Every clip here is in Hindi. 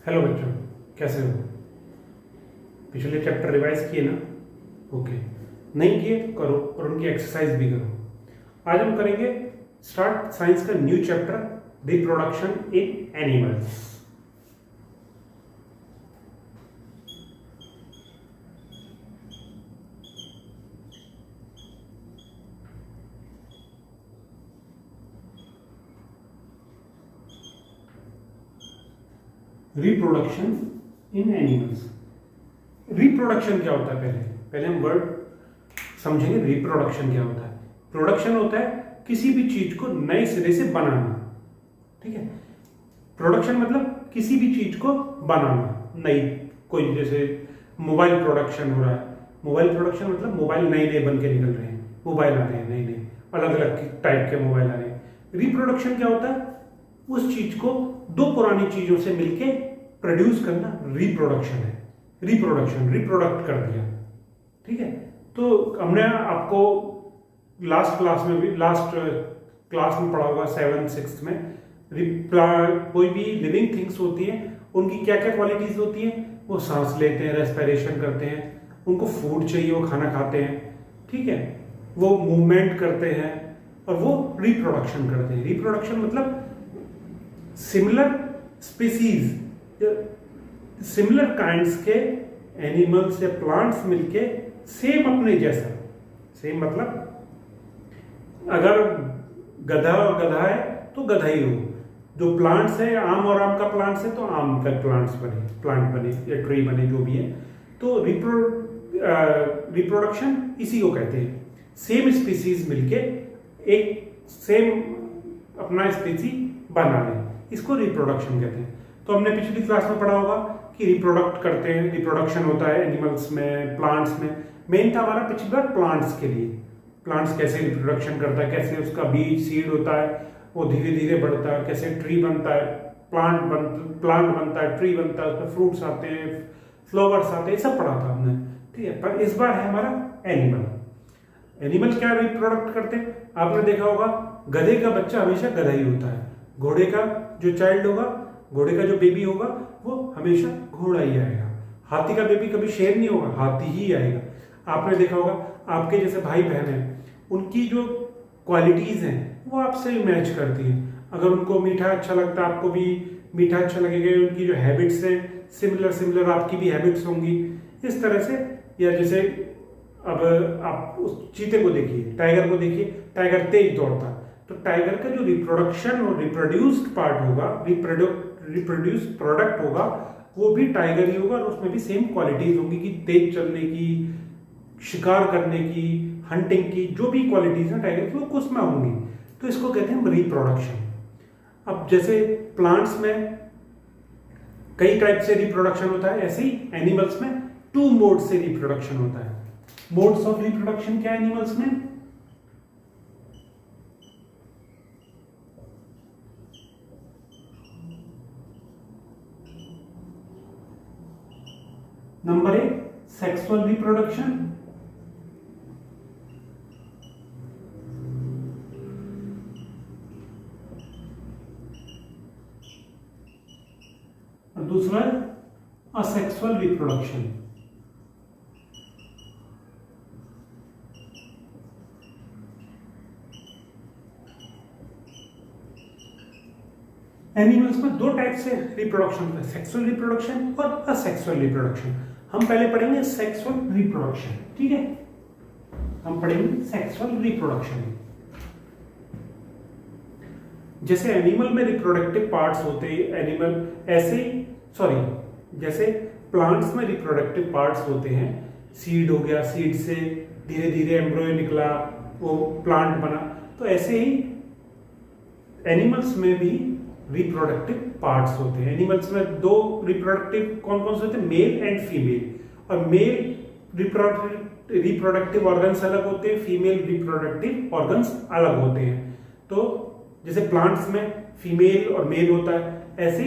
हेलो बच्चों, कैसे हो? पिछले चैप्टर रिवाइज किए ना? ओके। नहीं किए तो करो और उनकी एक्सरसाइज भी करो। आज हम करेंगे स्टार्ट साइंस का new chapter reproduction in animals. Reproduction in animals. Reproduction क्या होता है? पहले पहले हम वर्ड समझेंगे। रिप्रोडक्शन क्या होता है? प्रोडक्शन होता है किसी भी चीज को नए सिरे से बनाना। ठीक है। प्रोडक्शन मतलब किसी भी चीज को बनाना नई। कोई जैसे मोबाइल प्रोडक्शन हो रहा है। मोबाइल प्रोडक्शन मतलब मोबाइल नए नए बन के निकल रहे हैं, मोबाइल आ रहे हैं नए नए, अलग अलग टाइप के मोबाइल आ रहे हैं। रिप्रोडक्शन क्या होता है? उस चीज को दो पुरानी चीजों से मिलके प्रोड्यूस करना रिप्रोडक्शन है। रिप्रोडक्शन, रिप्रोडक्ट कर दिया। ठीक है। तो हमने आपको लास्ट क्लास में पढ़ा होगा 7th 6th में। कोई भी लिविंग थिंग्स होती है, उनकी क्या क्या क्वालिटीज होती हैं? वो सांस लेते हैं, रेस्पिरेशन करते हैं, उनको फूड चाहिए, वो खाना खाते हैं। ठीक है। वो मूवमेंट करते हैं और वो रिप्रोडक्शन करते हैं। रिप्रोडक्शन मतलब सिमिलर स्पीसीज, सिमिलर काइंड्स के एनिमल्स या प्लांट्स मिलके सेम अपने जैसा। सेम मतलब अगर गधा गधा है तो गधा ही हो। जो प्लांट्स है, आम और आम का प्लांट्स है तो आम का प्लांट बने या ट्री बने, जो भी है। तो रिप्रोडक्शन इसी को कहते हैं। सेम स्पीसीज मिलके एक सेम अपना स्पीसीज बना लें, इसको रिप्रोडक्शन कहते हैं। तो हमने पिछली क्लास में पढ़ा होगा कि रिप्रोडक्ट करते हैं, रिप्रोडक्शन होता है एनिमल्स में, प्लांट्स में। मेन था हमारा पिछली बार प्लांट्स के लिए। प्लांट्स कैसे रिप्रोडक्शन करता है, कैसे उसका बीज सीड होता है, वो धीरे धीरे बढ़ता है, कैसे ट्री बनता है, प्लांट बनता है, ट्री बनता है, उसमें फ्रूट्स आते हैं, फ्लावर्स आते हैं, सब पढ़ा था हमने। ठीक है। पर इस बार है हमारा एनिमल। एनिमल क्या रिप्रोडक्ट करते हैं? आपने देखा होगा गधे का बच्चा हमेशा गधा ही होता है। घोड़े का जो चाइल्ड होगा, घोड़े का जो बेबी होगा, वो हमेशा घोड़ा ही आएगा। हाथी का बेबी कभी शेर नहीं होगा, हाथी ही आएगा। आपने देखा होगा आपके जैसे भाई बहन हैं, उनकी जो क्वालिटीज हैं वो आपसे मैच करती हैं। अगर उनको मीठा अच्छा लगता है, आपको भी मीठा अच्छा लगेगा। उनकी जो हैबिट्स हैं सिमिलर आपकी भी हैबिट्स होंगी। इस तरह से, या जैसे अब आप उस चीते को देखिए, टाइगर को देखिए, टाइगर तेज दौड़ता है, तो टाइगर का जो रिप्रोडक्शन और रिप्रोड्यूस्ड पार्ट होगा, रिप्रोड्यूस प्रोडक्ट होगा, वो भी टाइगर ही होगा। और उसमें भी सेम क्वालिटीज होंगी कि तेज चलने की, शिकार करने की, हंटिंग की, जो भी क्वालिटीज हैं टाइगर की, वो उसमें होंगी। तो इसको कहते हैं रिप्रोडक्शन। अब जैसे प्लांट्स में कई टाइप से रिप्रोडक्शन होता है, ऐसे ही एनिमल्स में 2 मोड से रिप्रोडक्शन होता है। मोड्स ऑफ रिप्रोडक्शन क्या है एनिमल्स में? Number 1 sexual reproduction. और दूसरा है असेक्सुअल रिप्रोडक्शन। एनिमल्स में 2 टाइप से रिप्रोडक्शन होता है, सेक्सुअल रिप्रोडक्शन और असेक्सुअल रिप्रोडक्शन। हम पहले पढ़ेंगे सेक्सुअल रिप्रोडक्शन। ठीक है। हम पढ़ेंगे सेक्सुअल रिप्रोडक्शन। जैसे एनिमल में रिप्रोडक्टिव पार्ट्स होते हैं, एनिमल ऐसे ही, जैसे प्लांट्स में रिप्रोडक्टिव पार्ट्स होते हैं। सीड हो गया, सीड से धीरे धीरे एम्ब्रियो निकला, वो प्लांट बना। तो ऐसे ही एनिमल्स में भी रिप्रोडक्टिव पार्ट्स होते हैं। एनिमल्स में 2 रिप्रोडक्टिव कौन कौन से होते हैं? Male and female. और मेल रिप्रोडक्टिव ऑर्गन्स अलग होते हैं, फीमेल रिप्रोडक्टिव ऑर्गन्स अलग होते हैं। तो जैसे प्लांट्स में फीमेल और मेल होता है, ऐसे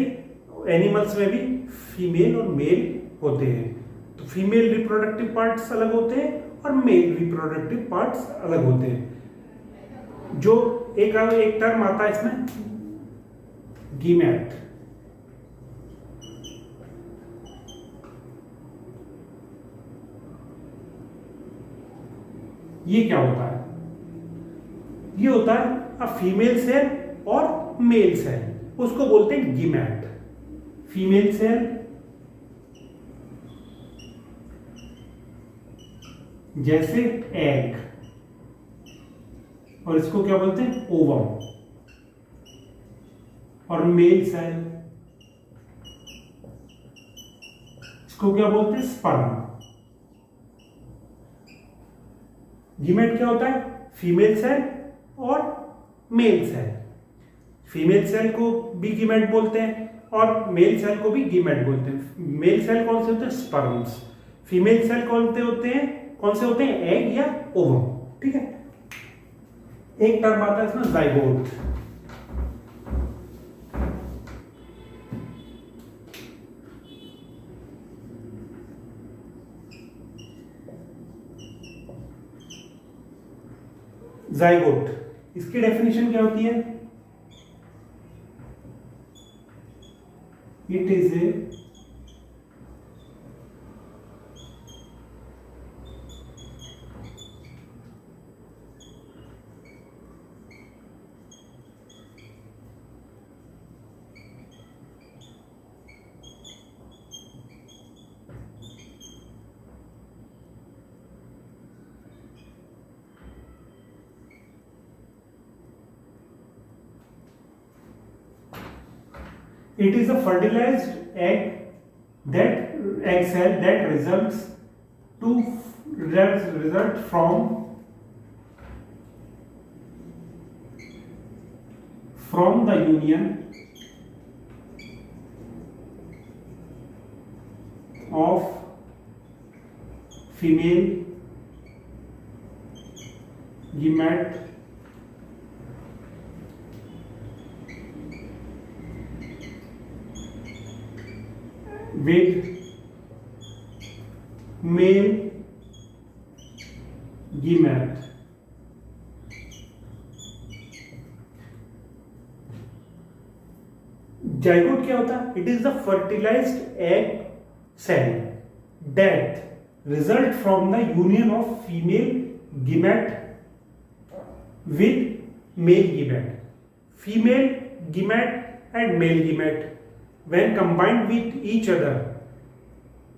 एनिमल्स में भी फीमेल और मेल होते हैं। तो फीमेल रिप्रोडक्टिव पार्ट्स अलग होते हैं और मेल रिप्रोडक्टिव पार्ट्स अलग होते हैं। जो एक टर्म आता है इसमें, गीमेट। ये क्या होता है? ये होता है अ फीमेल सेल और मेल सेल, उसको बोलते हैं गीमेट। फीमेल सेल जैसे एग, और इसको क्या बोलते हैं? ओवम। और मेल सेल इसको क्या बोलते हैं? स्पर्म। गीमेट क्या होता है? फीमेल सेल और मेल सेल। फीमेल सेल को भी गीमेट बोलते हैं और मेल सेल को भी गीमेट बोलते हैं। मेल सेल कौन से होते हैं? स्पर्म्स। फीमेल सेल कौन से होते हैं? एग या ओवम। ठीक है। एक टर्म आता है इसमें जाइगोट। जाइगोट, इसकी डेफिनेशन क्या होती है? It is a It is a fertilized egg cell that result from the union of female gamete with male gamete. Zygote क्या होता है? It is the fertilized egg cell that result from the union of female gamete with male gamete. Female gamete and male gamete when combined with each other,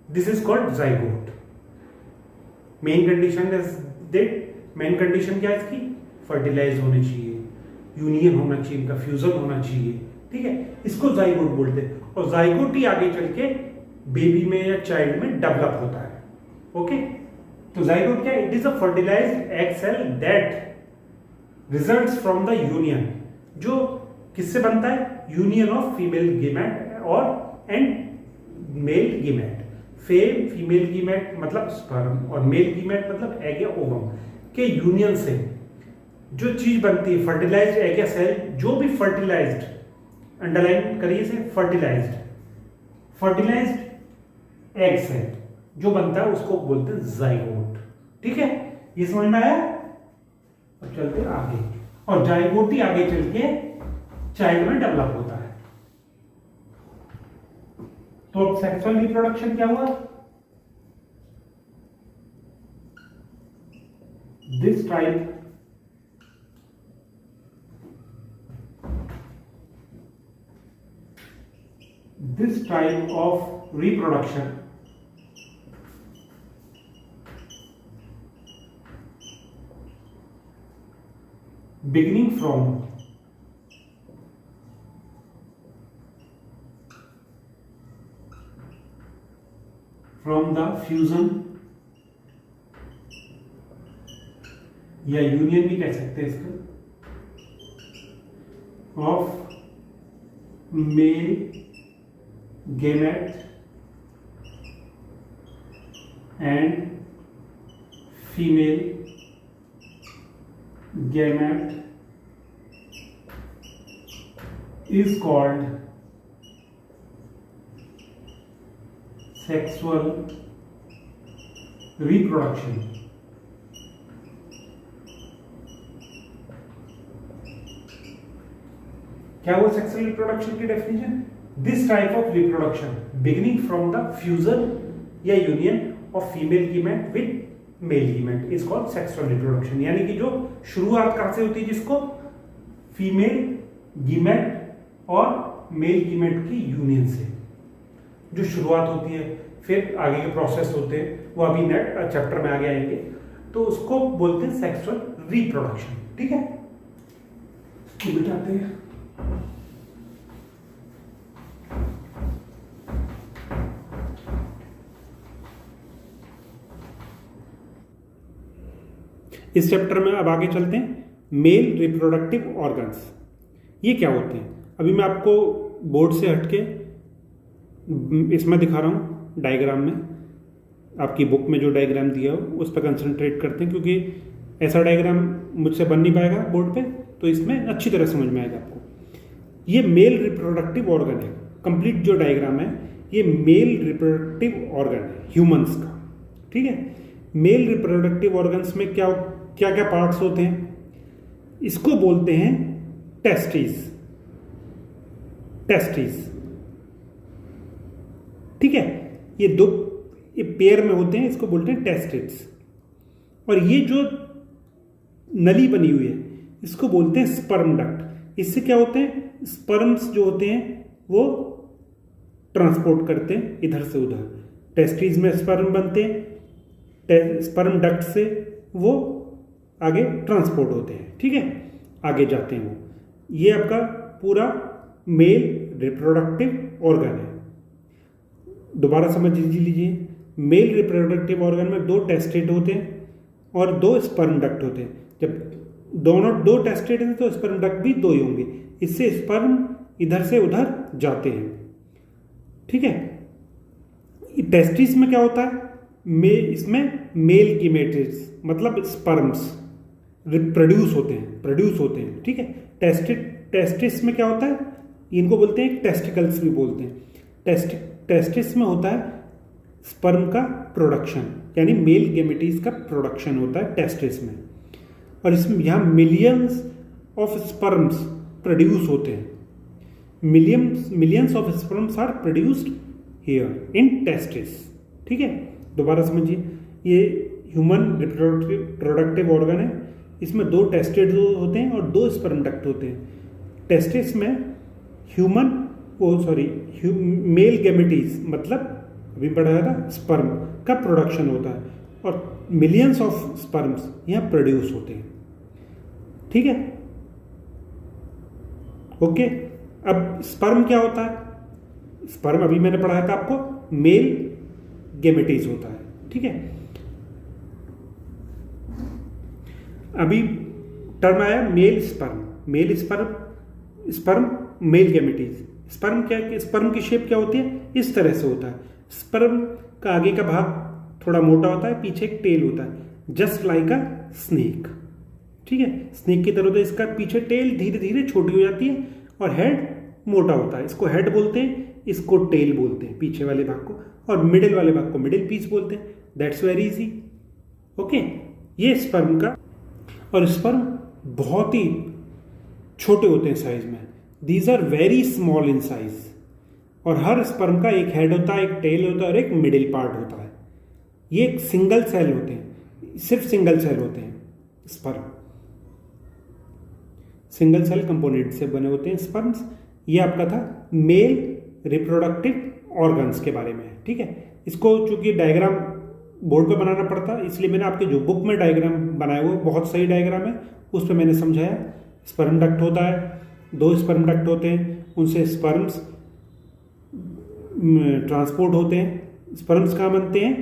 this is called zygote. Main condition is that, main condition क्या है इसकी? फर्टिलाइज होने चाहिए, यूनियन होना चाहिए, इनका फ्यूजन होना चाहिए. ठीक है, इसको जाइगोट बोलते हैं. और जाइगोट ही आगे चल के बेबी में या चाइल्ड में डेवलप होता है. ओके, तो जाइगोट क्या है? It is a fertilised egg cell that results from the union, जो किससे बनता है? यूनियन ऑफ फीमेल गीमेट और and male gamete. Female gamete मतलब स्पर्म और मेल गीमेट मतलब एग या ओवम के यूनियन से जो चीज बनती है, फर्टिलाइज्ड एग या सेल, जो भी फर्टिलाइज्ड, अंडरलाइन करिए इसे, फर्टिलाइज्ड एग सेल जो बनता है उसको बोलते हैं जाइगोट. ठीक है, ये समझ में आया? अब चलते आगे. और जाइगोट ही आगे चल के चाइल्ड में डेवलप होता है. तो अब सेक्सुअल रिप्रोडक्शन क्या हुआ? This type of reproduction beginning from the fusion या यूनियन भी कह सकते हैं इसको, of male gamete and female gamete is called sexual reproduction. क्या वो सेक्सुअल रिप्रोडक्शन की definition? This type of reproduction beginning from the fusion या union of female gamete with male gamete is called sexual reproduction. यानी कि जो शुरुआत कहां से होती है, जिसको फीमेल गीमेट और मेल गीमेट की यूनियन से जो शुरुआत होती है, फिर आगे के प्रोसेस होते हैं वो अभी नेक्स्ट चैप्टर में आगे आएंगे, तो उसको बोलते हैं सेक्सुअल रिप्रोडक्शन। ठीक है, इसको मिटाते हैं। इस चैप्टर में अब आगे चलते हैं। मेल रिप्रोडक्टिव ऑर्गन्स ये क्या होते हैं? अभी मैं आपको बोर्ड से हटके इसमें दिखा रहा हूँ डायग्राम में, आपकी बुक में जो डायग्राम दिया हो उस पर कंसंट्रेट करते हैं, क्योंकि ऐसा डायग्राम मुझसे बन नहीं पाएगा बोर्ड पे, तो इसमें अच्छी तरह समझ में आएगा आपको। ये मेल रिप्रोडक्टिव ऑर्गन है, कंप्लीट जो डायग्राम है ये मेल रिप्रोडक्टिव ऑर्गन है ह्यूमंस का। ठीक है, मेल रिप्रोडक्टिव ऑर्गन्स में क्या क्या क्या पार्ट्स होते हैं? इसको बोलते हैं टेस्टिस। टेस्टिस, ठीक है, ये पेयर में होते हैं, इसको बोलते हैं टेस्टिस। और ये जो नली बनी हुई है इसको बोलते हैं स्पर्म डक्ट। इससे क्या होते हैं, स्पर्म्स जो होते हैं वो ट्रांसपोर्ट करते हैं इधर से उधर। टेस्टिस में स्पर्म बनते हैं, स्पर्म डक्ट से वो आगे ट्रांसपोर्ट होते हैं। ठीक है, आगे जाते हैं वो। ये आपका पूरा मेल रिप्रोडक्टिव ऑर्गन है। दोबारा समझ लीजिए, मेल रिप्रोडक्टिव ऑर्गन में 2 टेस्टेट होते हैं और 2 स्पर्म डक्ट होते हैं। जब दोनों 2 टेस्टेट हैं तो स्पर्म डक्ट भी 2 ही होंगे, इससे स्पर्म इधर से उधर जाते हैं। ठीक है, टेस्टिस में क्या होता है, इसमें मेल गीमेटिड्स मतलब स्पर्म्स प्रोड्यूस होते हैं। ठीक है, टेस्टिस में क्या होता है, इनको बोलते हैं टेस्टिकल्स भी बोलते हैं। टेस्टिस में होता है स्पर्म का प्रोडक्शन, यानी मेल गैमेटीज का प्रोडक्शन होता है टेस्टिस में। और इसमें यहाँ मिलियंस ऑफ स्पर्म्स प्रोड्यूस होते हैं। Millions of sperms are produced here in testis. ठीक है, दोबारा समझिए, ये ह्यूमन रिप्रोडक्टिव ऑर्गन है, इसमें 2 टेस्टेड होते हैं और 2 स्पर्म डक्ट होते हैं। टेस्टिस में मेल गैमेटीज मतलब अभी बढ़ाया था स्पर्म का प्रोडक्शन होता है और मिलियंस ऑफ स्पर्म्स यहाँ प्रोड्यूस होते हैं। ठीक है, ओके। अब स्पर्म क्या होता है? स्पर्म अभी मैंने पढ़ाया था आपको, मेल गैमेटीज होता है। ठीक है, अभी टर्म आया male sperm male gametes. Sperm sperm की शेप क्या होती है? इस तरह से होता है। स्पर्म का आगे का भाग थोड़ा मोटा होता है, पीछे एक टेल होता है, जस्ट लाइक अ स्नेक। ठीक है, स्नेक की तरह होता है, इसका पीछे टेल धीरे धीरे छोटी हो जाती है और हेड मोटा होता है। इसको हेड बोलते हैं, इसको टेल बोलते हैं पीछे वाले भाग को, और मिडिल वाले भाग को मिडिल पीस बोलते हैं। That's very easy. ओके, ये स्पर्म का, और स्पर्म बहुत ही छोटे होते हैं साइज में। These are very small in size. और हर स्पर्म का एक हेड होता है, एक टेल होता है और एक मिडिल पार्ट होता है। ये एक सिंगल सेल होते हैं, सिर्फ सिंगल सेल होते हैं स्पर्म। सिंगल सेल कंपोनेंट से बने होते हैं स्पर्म्स। ये आपका था मेल रिप्रोडक्टिव ऑर्गन्स के बारे में। ठीक है, इसको चूंकि डायग्राम बोर्ड पे बनाना पड़ता, इसलिए मैंने आपके जो बुक में डायग्राम बनाया हुआ बहुत सही डायग्राम है, उस पर मैंने समझाया। स्पर्म डक्ट होता है, 2 स्पर्म डक्ट होते हैं, उनसे स्पर्म्स ट्रांसपोर्ट होते हैं। स्पर्म्स कहाँ बनते हैं?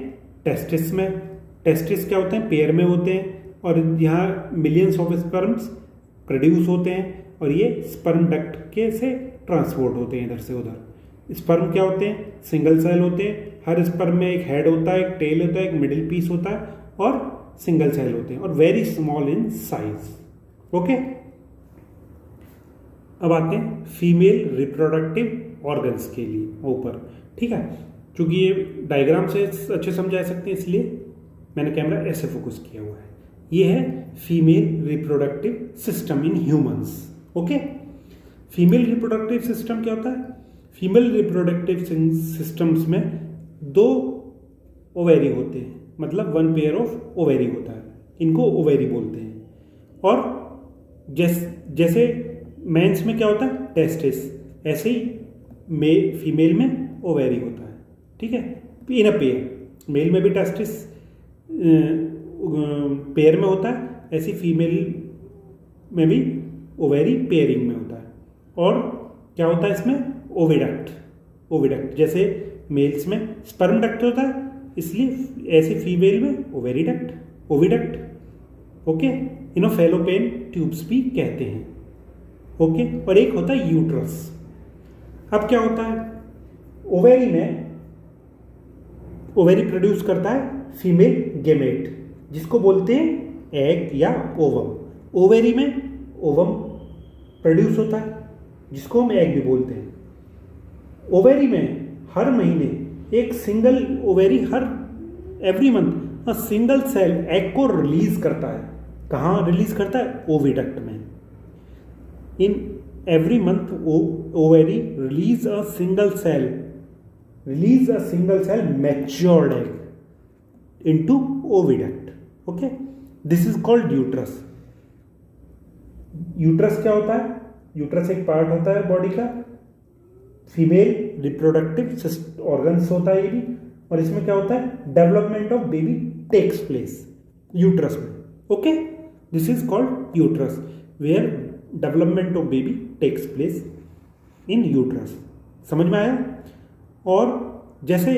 टेस्टिस में। टेस्टिस क्या होते हैं? पेयर में होते हैं, और यहाँ मिलियंस ऑफ स्पर्म्स प्रोड्यूस होते हैं, और ये स्पर्म डक्ट के से ट्रांसपोर्ट होते हैं इधर से उधर। स्पर्म क्या होते हैं? सिंगल सेल होते हैं। हर स्पर्म में एक हेड होता है, एक टेल होता है, एक मिडिल पीस होता है, और सिंगल सेल होते हैं, और very small in size. Okay, अब आते हैं फीमेल रिप्रोडक्टिव ऑर्गन्स के लिए ऊपर। ठीक है, क्योंकि ये डायग्राम से अच्छे समझा सकते हैं, इसलिए मैंने कैमरा ऐसे फोकस किया हुआ है। ये है female reproductive system in humans. Okay, female reproductive system क्या होता है? फीमेल रिप्रोडक्टिव सिस्टम्स में 2 ओवेरी होते हैं, मतलब 1 पेयर ऑफ ओवेरी होता है, इनको ओवेरी बोलते हैं। और जैसे मेंस में क्या होता है, टेस्टिस, ऐसे ही फीमेल में ओवेरी होता है, ठीक है, इन अ पेयर। मेल में भी टेस्टिस पेयर में होता है, ऐसी फीमेल में भी ओवेरी पेयरिंग में होता है। और क्या होता है इसमें, ओविडक्ट, जैसे मेल्स में स्पर्म डक्ट होता है, इसलिए ऐसी फीमेल में ओविडक्ट, ओके, इन्हें फैलोपियन ट्यूब्स भी कहते हैं, ओके। और एक होता है यूट्रस। अब क्या होता है, ओवेरी प्रोड्यूस करता है फीमेल गेमेट, जिसको बोलते हैं एग या ओवम। ओवेरी में ओवम प्रोड्यूस होता है, जिसको हम एग भी बोलते हैं। ओवेरी में हर महीने एक single ovary every month single cell egg को रिलीज करता है। कहाँ रिलीज करता है, ओविडक्ट में। In every month ovary release a single cell matured egg into oviduct, okay. This is called uterus. Uterus क्या होता है, यूट्रस एक पार्ट होता है बॉडी का, फीमेल रिप्रोडक्टिव ऑर्गन्स होता है ये भी। और इसमें क्या होता है, development of baby takes place uterus में, okay. This is called uterus, where development of baby takes place in uterus. समझ में आया। और जैसे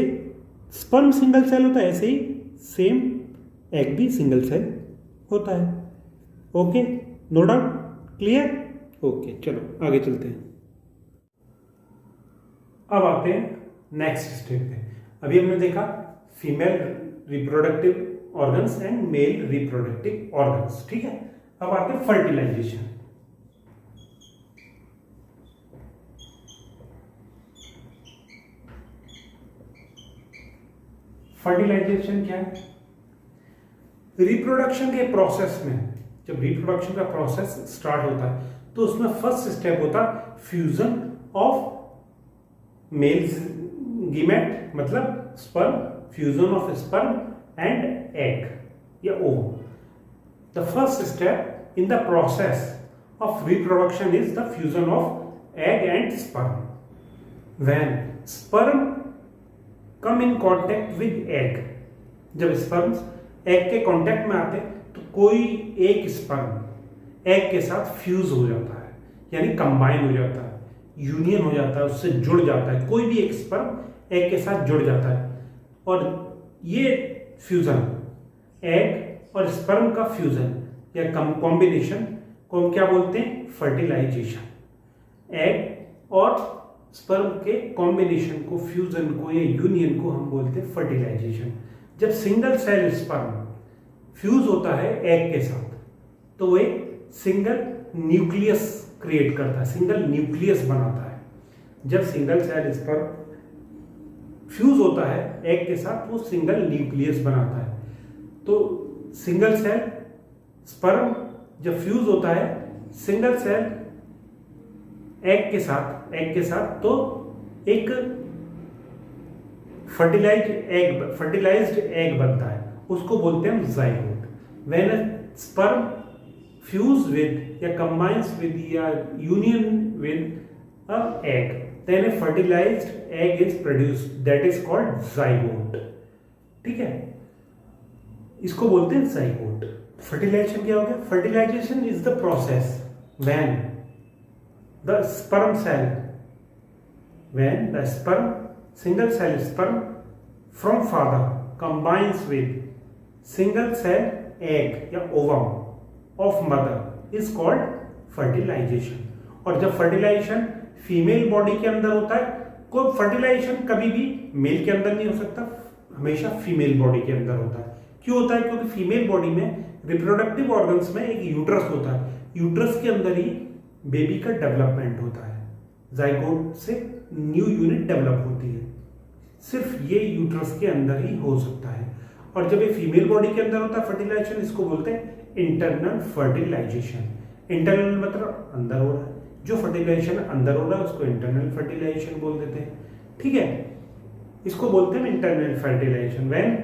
स्पर्म सिंगल सेल होता है, ऐसे ही सेम एग भी सिंगल सेल होता है, okay. No doubt, clear, okay. चलो आगे चलते हैं। अब आते हैं नेक्स्ट स्टेप पे। अभी हमने देखा female reproductive organs and male reproductive organs, ठीक है। अब आते हैं फर्टिलाइजेशन। फर्टिलाइजेशन क्या है, रिप्रोडक्शन के प्रोसेस में, जब रिप्रोडक्शन का प्रोसेस स्टार्ट होता है तो उसमें फर्स्ट स्टेप होता है फ्यूजन ऑफ मेल गीमेट, मतलब sperm, fusion of sperm and egg या ovum. The first step in the process of reproduction is the fusion of egg and sperm. When sperm come in contact with egg, जब स्पर्म्स एग के कॉन्टेक्ट में आते तो कोई एक स्पर्म एग के साथ फ्यूज हो जाता है, यानी कंबाइन हो जाता है, यूनियन हो जाता है, उससे जुड़ जाता है। कोई भी एक स्पर्म एग के साथ जुड़ जाता है, और ये फ्यूजन, एग और स्पर्म का फ्यूजन या कॉम्बिनेशन को हम क्या बोलते हैं, फर्टिलाइजेशन। एग और स्पर्म के कॉम्बिनेशन को, फ्यूजन को या यूनियन को हम बोलते हैं फर्टिलाइजेशन। जब सिंगल सेल स्पर्म फ्यूज होता है एग के साथ तो वो एक सिंगल न्यूक्लियस क्रिएट करता है, सिंगल न्यूक्लियस बनाता है। जब सिंगल सेल स्पर्म फ्यूज होता है एग के साथ वो सिंगल न्यूक्लियस बनाता है। तो सिंगल सेल स्पर्म जब फ्यूज होता है सिंगल सेल एग के साथ तो एक फर्टिलाइज्ड एग बनता है, उसको बोलते हैं zygote. When a sperm fuse with या कंबाइंस विद या union with a egg, then a fertilised egg is produced, that is called zygote, ठीक है। इसको बोलते हैं जाइगोट। फर्टिलाइजेशन क्या हो गया, fertilisation is the process when the single cell sperm from father combines with single cell egg या ovum of mother is called fertilization। और जब फर्टिलाइजेशन फीमेल बॉडी के अंदर होता है, कोई फर्टिलाइजेशन कभी भी मेल के अंदर नहीं हो सकता, हमेशा फीमेल बॉडी के अंदर होता है। क्यों होता है, क्योंकि फीमेल बॉडी में रिप्रोडक्टिव ऑर्गन्स में एक यूट्रस होता है, यूट्रस के अंदर ही बेबी का डेवलपमेंट होता है, जाइगोट से न्यू यूनिट डेवलप होती है, सिर्फ ये यूट्रस के अंदर ही हो सकता है। और जब ये फीमेल बॉडी के अंदर होता है फर्टिलाइजेशन, इसको बोलते हैं इंटरनल फर्टिलाइजेशन। इंटरनल मतलब अंदर हो रहा है, जो फर्टिलाइजेशन अंदर हो रहा है उसको इंटरनल फर्टिलाइजेशन बोल देते हैं, ठीक है। इसको बोलते हैं internal fertilisation. When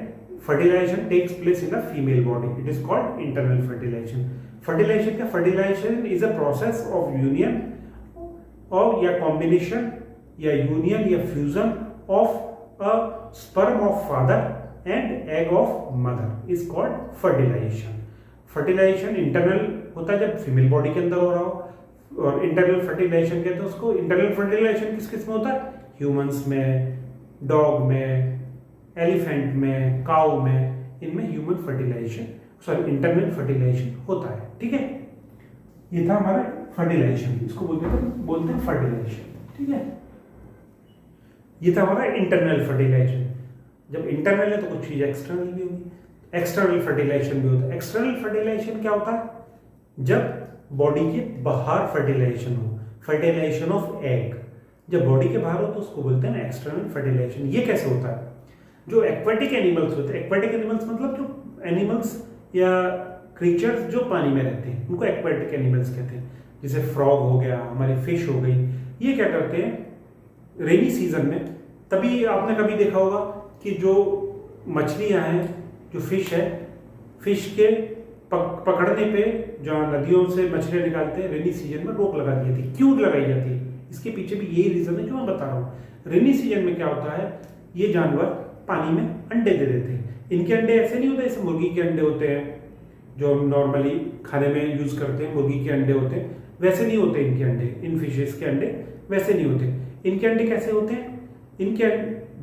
fertilization takes place in a female body. It is called internal fertilization. Fertilization is a process of union or या combination या union या fusion of a sperm of father and egg of mother is called fertilization. Fertilization internal होता है जब फीमेल बॉडी के अंदर हो रहा हो, और इंटरनल फर्टिलाइजेशन कहते हैं उसको. इंटरनल फर्टिलाइजेशन किस किस में होता है? ह्यूमंस में, डॉग में, एलिफेंट में, काउ में, इनमें ह्यूमन फर्टिलाइजेशन इंटरनल फर्टिलाइजेशन होता है. ठीक है, ये था हमारा फर्टिलाइजेशन, इसको बोलते हैं फर्टिलाइजेशन. ठीक है, ये था हमारा इंटरनल फर्टिलाइजेशन. जब इंटरनल है तो कुछ चीज एक्सटर्नल भी होगी. एक्सटर्नल फर्टिलाइजेशन भी होता है. एक्सटर्नल फर्टिलाइजेशन क्या होता है? जब बॉडी के बाहर फर्टिलाइजेशन हो, फर्टिलाइजेशन ऑफ एग. जब बॉडी के बाहर हो तो उसको बोलते हैं एक्सटर्नल फर्टिलाइजेशन. ये कैसे होता है? जो एक्वेटिक एनिमल्स होते हैं, एक्वेटिक एनिमल्स मतलब जो एनिमल्स या क्रीचर्स जो पानी में रहते हैं उनको एक्वेटिक एनिमल्स कहते हैं. जैसे फ्रॉग हो गया, हमारी फिश हो गई. ये क्या करते हैं रेनी सीजन में? तभी आपने कभी देखा होगा कि जो मछलियां हैं, जो फिश है, फिश के पकड़ने पे जहाँ नदियों से मछलियां निकालते हैं रेनी सीजन में रोक लगा दी जाती है. क्यों लगाई जाती है? इसके पीछे भी यही रीजन है जो मैं बता रहा हूँ. रेनी सीजन में क्या होता है, ये जानवर पानी में अंडे दे देते हैं. इनके अंडे ऐसे नहीं होते जैसे मुर्गी के अंडे होते हैं जो हम नॉर्मली खाने में यूज करते हैं, मुर्गी के अंडे होते हैं, वैसे नहीं होते इनके अंडे. इन फिशेस के अंडे वैसे नहीं होते. इनके अंडे कैसे होते हैं? इनके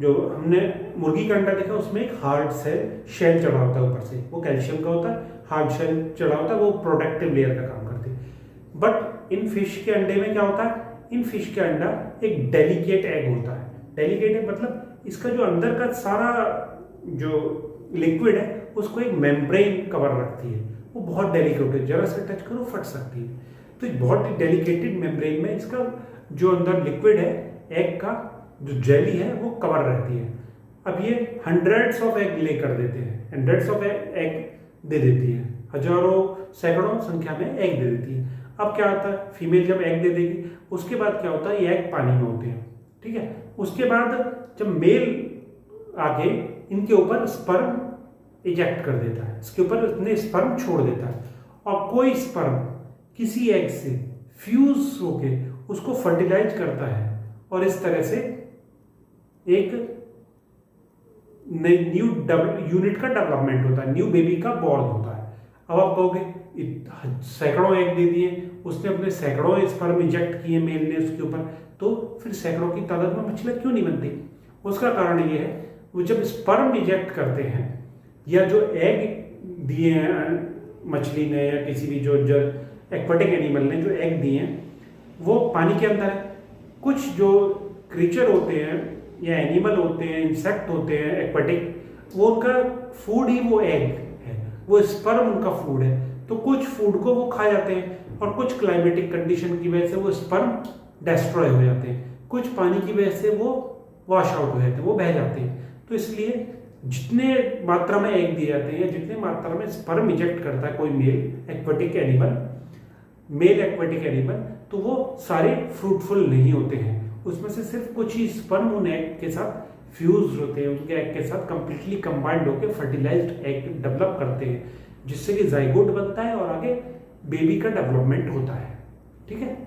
जो हमने मुर्गी का अंडा देखा उसमें एक हार्ड शेल चढ़ा होता है ऊपर से, वो कैल्शियम का होता है. हार्ड शेल चढ़ा होता है, वो प्रोटेक्टिव लेयर का काम करते हैं. बट इन फिश के अंडे में क्या होता है? इन फिश के अंडा एक डेलिकेट एग होता है. डेलिकेट एग मतलब इसका जो अंदर का सारा जो लिक्विड है उसको एक मेम्ब्रेन कवर रखती है. वो बहुत डेलिकेट है, जरा से टच करो फट सकती है. तो एक बहुत डेलिकेटेड मेम्ब्रेन में इसका जो अंदर लिक्विड है, एग का जो जेली है, वो कवर रहती है. अब ये हंड्रेड्स ऑफ एग ले कर देते हैं, हंड्रेड्स ऑफ एग दे देती है, हजारों सैकड़ों संख्या में एग दे देती है. अब क्या होता है, फीमेल जब एग दे देगी उसके बाद क्या होता है, ये एग पानी में होते हैं. ठीक है, उसके बाद जब मेल आके इनके ऊपर स्पर्म इजेक्ट कर देता है, इसके ऊपर इतने स्पर्म छोड़ देता है, और कोई स्पर्म किसी एग से फ्यूज होके उसको फर्टिलाइज करता है, और इस तरह से एक न्यू यूनिट का डेवलपमेंट होता है, न्यू बेबी का बॉर्न होता है. अब आप कहोगे सैकड़ों एग दे दिए, उसने अपने सैकड़ों स्पर्म इंजेक्ट किए मेल ने उसके ऊपर, तो फिर सैकड़ों की तादाद में मछलियां क्यों नहीं बनती? उसका कारण ये है, वो जब स्पर्म इंजेक्ट करते हैं या जो एग दिए हैं मछली ने या किसी भी जो एक्वेटिक एनिमल ने जो एग दिए हैं वो पानी के अंदर है. कुछ जो क्रीचर होते हैं या एनिमल होते हैं, इंसेक्ट होते हैं एक्वेटिक, वो उनका फूड ही वो एग है, वो स्पर्म उनका फूड है. तो कुछ फूड को वो खा जाते हैं, और कुछ क्लाइमेटिक कंडीशन की वजह से वो स्पर्म डिस्ट्रॉय हो जाते हैं, कुछ पानी की वजह से वो वॉश आउट हो जाते हैं, वो बह जाते हैं. तो इसलिए जितने मात्रा में एग दिए जाते हैं या जितने मात्रा में स्पर्म इजेक्ट करता है कोई मेल एक्वेटिक एनिमल, तो वो सारे फ्रूटफुल नहीं होते हैं. उसमें से सिर्फ कुछ ही स्पर्म उन एग के साथ फ्यूज होते हैं, उनके एग के साथ कंप्लीटली कंबाइंड होकर फर्टिलाइज्ड एग डेवलप करते हैं, जिससे कि जाइगोट बनता है और आगे बेबी का डेवलपमेंट होता है. ठीक है.